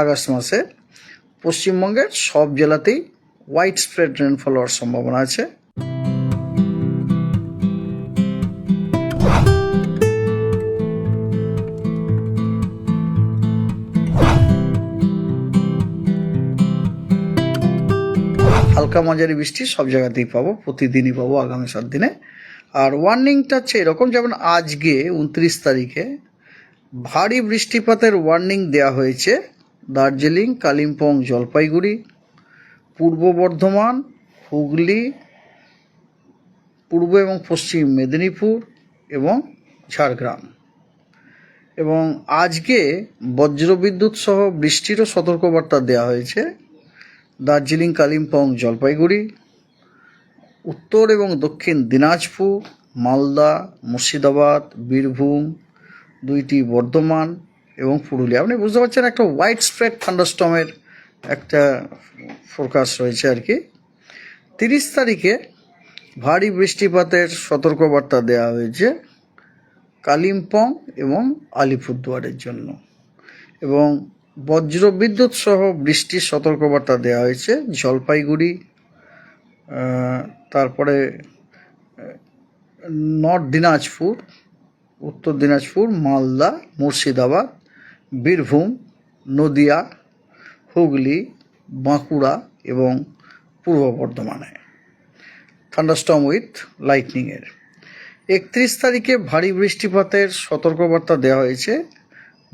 August মাসে পশ্চিমবঙ্গের সব জেলাতেই ওয়াইড স্প্রেড রেনফল হওয়ার সম্ভাবনা আছে। হালকা মাঝারি বৃষ্টি সব জায়গাতেই পাবো, প্রতিদিনই পাবো আগামী 7 দিনে। আর ওয়ার্নিংটা হচ্ছে এরকম, যেমন আজকে 29 তারিখে ভারী বৃষ্টিপাতের ওয়ার্নিং দেওয়া হয়েছে দার্জিলিং, কালিম্পং, জলপাইগুড়ি, পূর্ব বর্ধমান, হুগলি, পূর্ব এবং পশ্চিম মেদিনীপুর এবং ঝাড়গ্রাম। এবং আজকে বজ্রবিদ্যুৎ সহ বৃষ্টিরও সতর্কবার্তা দেওয়া হয়েছে দার্জিলিং, কালিম্পং, জলপাইগুড়ি, উত্তর এবং দক্ষিণ দিনাজপুর, মালদা, মুর্শিদাবাদ, বীরভূম, 2টি বর্ধমান এবং পুরুলিয়া। আপনি বুঝতে পারছেন একটা ওয়াইড স্প্রেড থান্ডারস্টর্মের একটা ফোরকাস্ট রয়েছে আর কি। 30 তারিখে ভারী বৃষ্টিপাতের সতর্কবার্তা দেওয়া হয়েছে কালিম্পং এবং আলিপুরদুয়ারের জন্য, এবং বজ্রবিদ্যুৎ সহ বৃষ্টির সতর্কবার্তা দেওয়া হয়েছে জলপাইগুড়ি, তারপরে নর্থ দিনাজপুর, উত্তর দিনাজপুর, মালদা, মুর্শিদাবাদ, বীরভূম, নদিয়া, হুগলি, বাঁকুড়া এবং পূর্ব বর্ধমানে থান্ডারস্টর্ম উইথ লাইটনিংয়ের। 31 তারিখে ভারী বৃষ্টিপাতের সতর্কবার্তা দেওয়া হয়েছে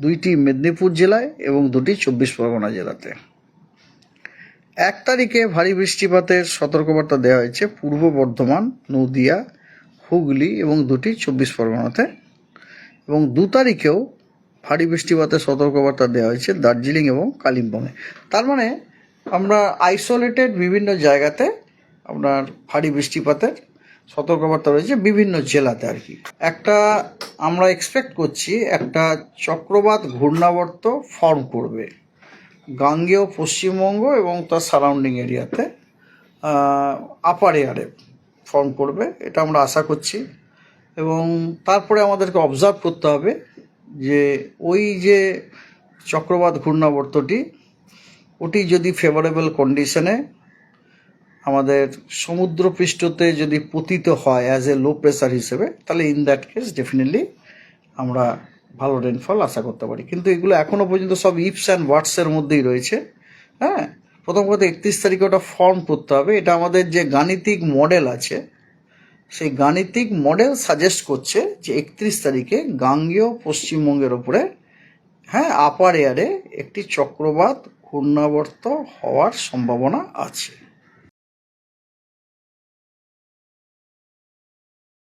2টি মেদিনীপুর জেলায় এবং 2টি 24 পরগনা জেলাতে। 1 তারিখে ভারী বৃষ্টিপাতের সতর্কবার্তা দেওয়া হয়েছে পূর্ব বর্ধমান, নদিয়া, হুগলি এবং 2টি 24 পরগনাতে। এবং 2 তারিখেও ভারী বৃষ্টিপাতের সতর্কবার্তা দেওয়া হয়েছে দার্জিলিং এবং কালিম্পংয়ে। তার মানে আমরা আইসোলেটেড বিভিন্ন জায়গাতে আপনার ভারী বৃষ্টিপাতের সতর্কবার্তা রয়েছে বিভিন্ন জেলাতে আর কি। একটা আমরা এক্সপেক্ট করছি একটা চক্রবাত ঘূর্ণাবর্ত ফর্ম করবে গাঙ্গেয় পশ্চিমবঙ্গ এবং তার সারাউন্ডিং এরিয়াতে, আপার এয়ারে ফর্ম করবে, এটা আমরা আশা করছি। এবং তারপরে আমাদেরকে অবজার্ভ করতে হবে যে ওই যে চক্রবাত ঘূর্ণাবর্তটি ওটি যদি ফেভারেবল কন্ডিশনে আমাদের সমুদ্রপৃষ্ঠতে যদি পতিত হয় অ্যাজ এ লো প্রেসার হিসেবে, তাহলে ইন দ্যাট কেস ডেফিনেটলি আমরা ভালো রেনফল আশা করতে পারি। কিন্তু এগুলো এখনও পর্যন্ত সব ইফস অ্যান্ড ওয়াটসের মধ্যেই রয়েছে। হ্যাঁ, প্রথম কথা 31 তারিখে ওটা ফর্ম করতে হবে। এটা আমাদের যে গাণিতিক মডেল আছে সেই গাণিতিক মডেল সাজেস্ট করছে যে 31 তারিখে গাঙ্গেয় পশ্চিমবঙ্গের ওপরে আপার এয়ারে একটি চক্রবাত ঘূর্ণাবর্ত হওয়ার সম্ভাবনা আছে।